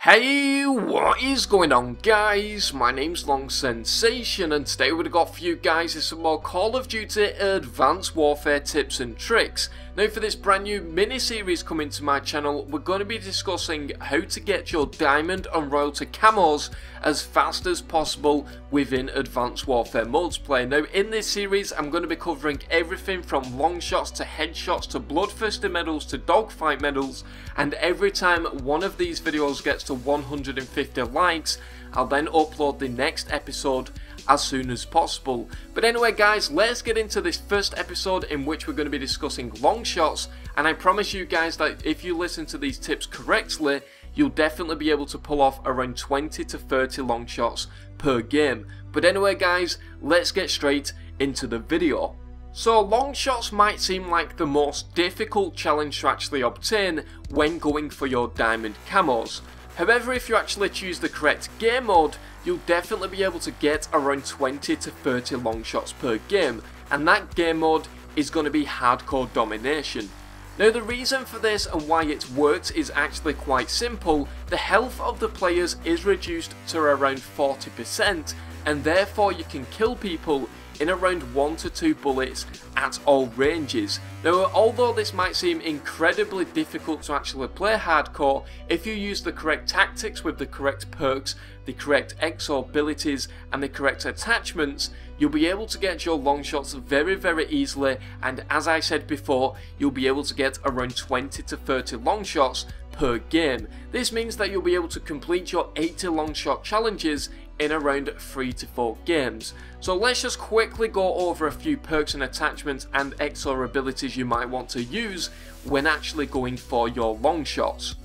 Hey, what is going on guys? My name's Long Sensation and today we've got for you guys is some more Call of Duty Advanced Warfare tips and tricks. Now for this brand new mini-series coming to my channel, we're going to be discussing how to get your Diamond and Royalty camos as fast as possible within Advanced Warfare multiplayer. Now in this series I'm going to be covering everything from long shots to headshots to bloodthirsty medals to dogfight medals, and every time one of these videos gets to 150 likes, I'll then upload the next episode as soon as possible. But anyway guys, let's get into this first episode in which we're going to be discussing long shots, and I promise you guys that if you listen to these tips correctly, you'll definitely be able to pull off around 20 to 30 long shots per game. But anyway guys, let's get straight into the video. So long shots might seem like the most difficult challenge to actually obtain when going for your diamond camos. However, if you actually choose the correct game mode, you'll definitely be able to get around 20 to 30 long shots per game, and that game mode is going to be hardcore domination. Now the reason for this and why it works is actually quite simple. The health of the players is reduced to around 40%, and therefore you can kill people in around 1 to 2 bullets at all ranges. Now although this might seem incredibly difficult to actually play hardcore, if you use the correct tactics with the correct perks, the correct exo abilities and the correct attachments, you'll be able to get your long shots very easily, and as I said before, you'll be able to get around 20 to 30 long shots per game. This means that you'll be able to complete your 80 long shot challenges in around 3 to 4 games. So let's just quickly go over a few perks and attachments and exo abilities you might want to use when actually going for your long shots.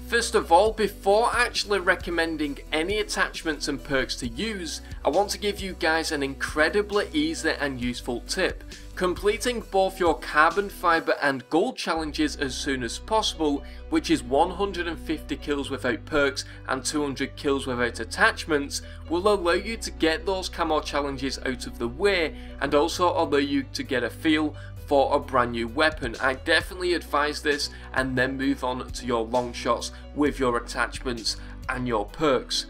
First of all, before actually recommending any attachments and perks to use, I want to give you guys an incredibly easy and useful tip. Completing both your carbon fiber and gold challenges as soon as possible, which is 150 kills without perks and 200 kills without attachments, will allow you to get those camo challenges out of the way and also allow you to get a feel for a brand new weapon. I definitely advise this and then move on to your long shots with your attachments and your perks.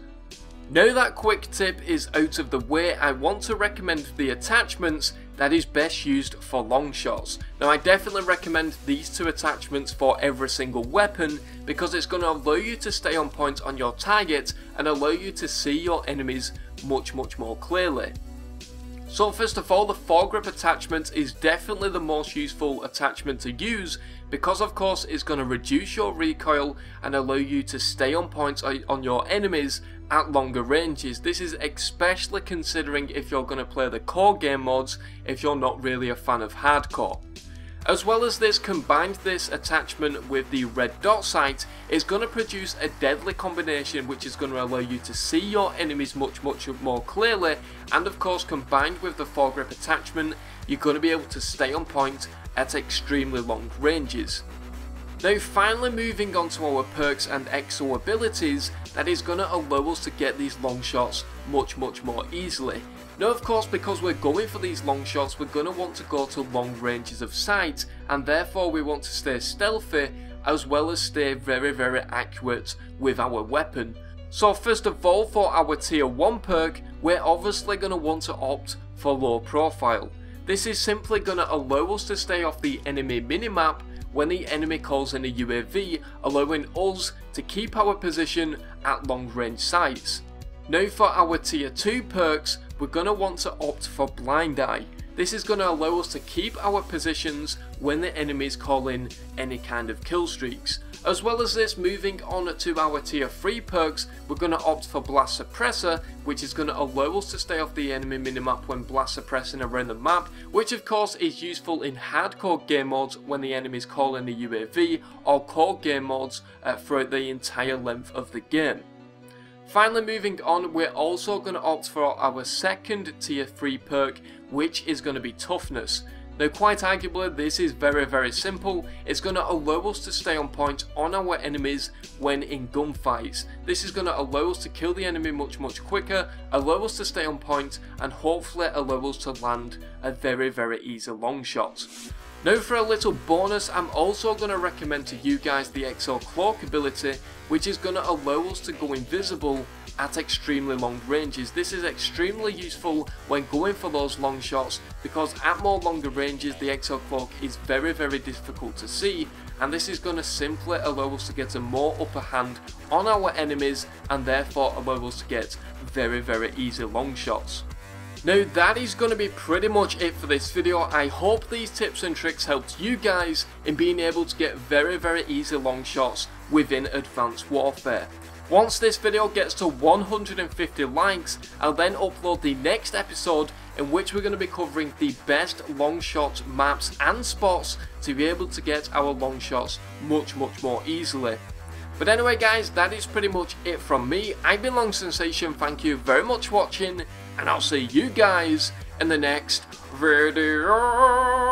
Now that quick tip is out of the way, I want to recommend the attachments that is best used for long shots. Now I definitely recommend these two attachments for every single weapon because it's going to allow you to stay on point on your target and allow you to see your enemies much more clearly. So first of all, the foregrip attachment is definitely the most useful attachment to use because of course it's going to reduce your recoil and allow you to stay on point on your enemies at longer ranges. This is especially considering if you're going to play the core game modes if you're not really a fan of hardcore. As well as this, combined this attachment with the red dot sight is going to produce a deadly combination which is going to allow you to see your enemies much more clearly, and of course combined with the foregrip attachment you're going to be able to stay on point at extremely long ranges. Now finally moving on to our perks and exo abilities, that is going to allow us to get these long shots much more easily. Now of course because we're going for these long shots we're going to want to go to long ranges of sight, and therefore we want to stay stealthy as well as stay very accurate with our weapon. So first of all, for our tier 1 perk, we're obviously going to want to opt for low profile. This is simply going to allow us to stay off the enemy minimap when the enemy calls in a UAV, allowing us to keep our position at long range sights. Now for our tier 2 perks, we're going to want to opt for blind eye. This is going to allow us to keep our positions when the enemies call in any kind of kill streaks. As well as this, moving on to our tier 3 perks, we're going to opt for blast suppressor, which is going to allow us to stay off the enemy minimap when blast suppressing around the map, which of course is useful in hardcore game modes when the enemies call in the UAV, or core game modes throughout the entire length of the game. Finally moving on, we're also going to opt for our second tier 3 perk, which is going to be toughness. Now quite arguably this is very simple. It's going to allow us to stay on point on our enemies when in gunfights. This is going to allow us to kill the enemy much quicker, allow us to stay on point, and hopefully allow us to land a very easy long shot. Now for a little bonus, I'm also going to recommend to you guys the XL Cloak ability, which is going to allow us to go invisible at extremely long ranges. This is extremely useful when going for those long shots, because at more longer ranges the XL Cloak is very difficult to see, and this is going to simply allow us to get a more upper hand on our enemies and therefore allow us to get very easy long shots. Now that is going to be pretty much it for this video. I hope these tips and tricks helped you guys in being able to get very easy long shots within Advanced Warfare. Once this video gets to 150 likes, I'll then upload the next episode in which we're going to be covering the best long shot maps and spots to be able to get our long shots much more easily. But anyway guys, that is pretty much it from me. I've been Long Sensation, thank you very much for watching, and I'll see you guys in the next video.